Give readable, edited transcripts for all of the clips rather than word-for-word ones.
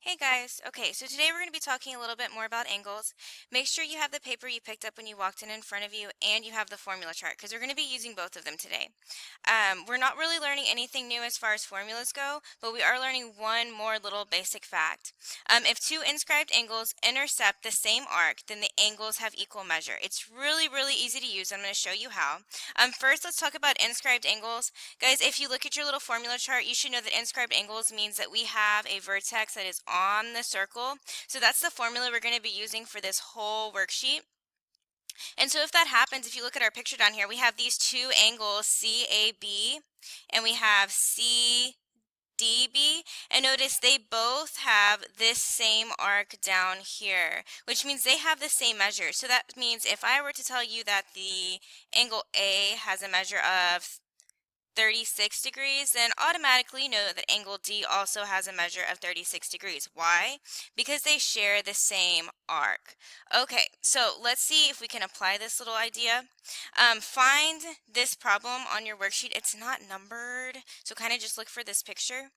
Hey guys, okay, so today we're going to be talking a little bit more about angles. Make sure you have the paper you picked up when you walked in front of you and you have the formula chart because we're going to be using both of them today. We're not really learning anything new as far as formulas go, but we are learning one more little basic fact. If two inscribed angles intercept the same arc, then the angles have equal measure. It's really, really easy to use. I'm going to show you how. First, let's talk about inscribed angles. Guys, if you look at your little formula chart, you should know that inscribed angles means that we have a vertex that is on the circle. So that's the formula we're going to be using for this whole worksheet. And so if that happens, if you look at our picture down here, we have these two angles, CAB, and we have CDB. And notice they both have this same arc down here, which means they have the same measure. So that means if I were to tell you that the angle A has a measure of 36 degrees, then automatically know that angle D also has a measure of 36 degrees. Why? Because they share the same arc. Okay, so let's see if we can apply this little idea. Find this problem on your worksheet. It's not numbered, so kind of just look for this picture.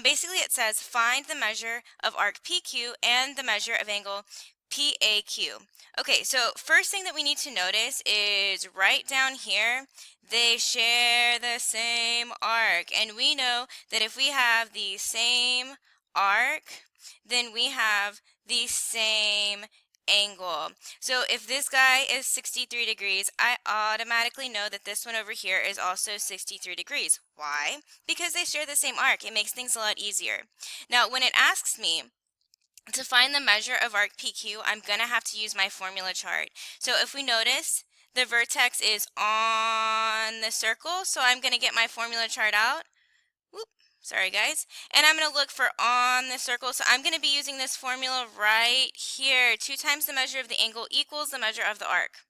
Basically, it says find the measure of arc PQ and the measure of angle PAQ. Okay, so first thing that we need to notice is right down here, they share the same arc. And we know that if we have the same arc, then we have the same angle. So if this guy is 63 degrees, I automatically know that this one over here is also 63 degrees. Why? Because they share the same arc. It makes things a lot easier. Now, when it asks me to find the measure of arc PQ, I'm going to have to use my formula chart. So if we notice, the vertex is on the circle, so I'm going to get my formula chart out. Whoop, sorry guys. And I'm going to look for on the circle, so I'm going to be using this formula right here. 2 times the measure of the angle equals the measure of the arc.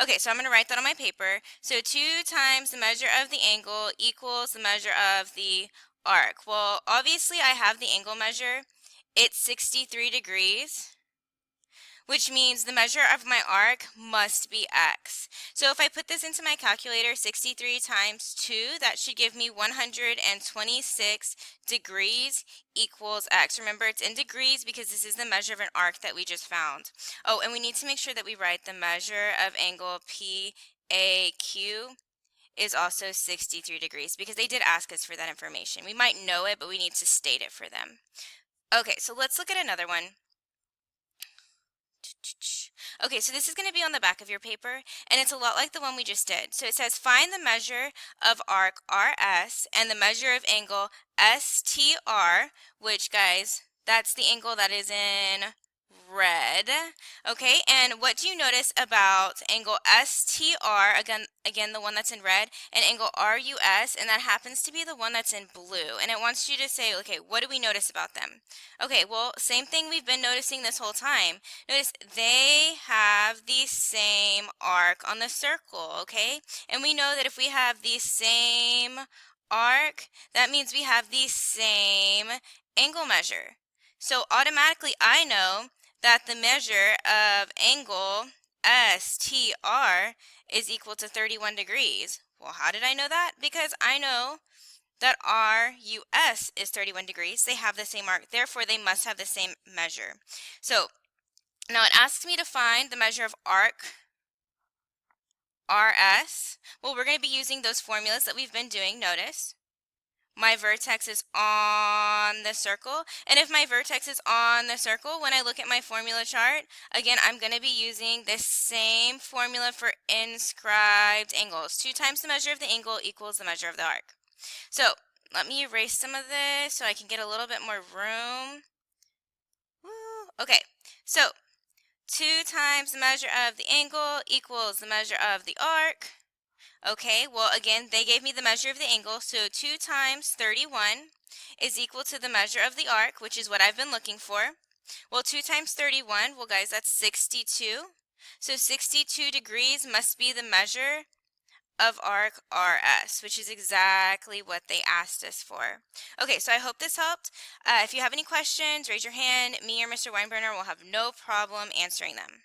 Okay, so I'm going to write that on my paper. So 2 times the measure of the angle equals the measure of the arc. Well, obviously I have the angle measure. It's 63 degrees, which means the measure of my arc must be x. So if I put this into my calculator, 63 times 2, that should give me 126 degrees equals x. Remember, it's in degrees because this is the measure of an arc that we just found. Oh, and we need to make sure that we write the measure of angle PAQ is also 63 degrees because they did ask us for that information. We might know it, but we need to state it for them. Okay, so let's look at another one. Okay, so this is going to be on the back of your paper, and it's a lot like the one we just did. So it says find the measure of arc RS and the measure of angle STR, which, guys, that's the angle that is in red. Okay, and what do you notice about angle STR, again the one that's in red, and angle RUS, and that happens to be the one that's in blue, and it wants you to say, okay, what do we notice about them? Okay, well, same thing we've been noticing this whole time. Notice they have the same arc on the circle, okay? And we know that if we have the same arc, that means we have the same angle measure. So automatically I know that the measure of angle STR is equal to 31 degrees. Well, how did I know that? Because I know that RUS is 31 degrees. They have the same arc, therefore they must have the same measure. So now it asks me to find the measure of arc RS. Well, we're going to be using those formulas that we've been doing. Notice my vertex is on the circle, and if my vertex is on the circle, when I look at my formula chart, again, I'm going to be using this same formula for inscribed angles. 2 times the measure of the angle equals the measure of the arc. So let me erase some of this so I can get a little bit more room. Woo. Okay, so 2 times the measure of the angle equals the measure of the arc. Okay, well, again, they gave me the measure of the angle, so 2 times 31 is equal to the measure of the arc, which is what I've been looking for. Well, 2 times 31, well, guys, that's 62. So 62 degrees must be the measure of arc RS, which is exactly what they asked us for. Okay, so I hope this helped. If you have any questions, raise your hand. Me or Mr. Weinbrenner will have no problem answering them.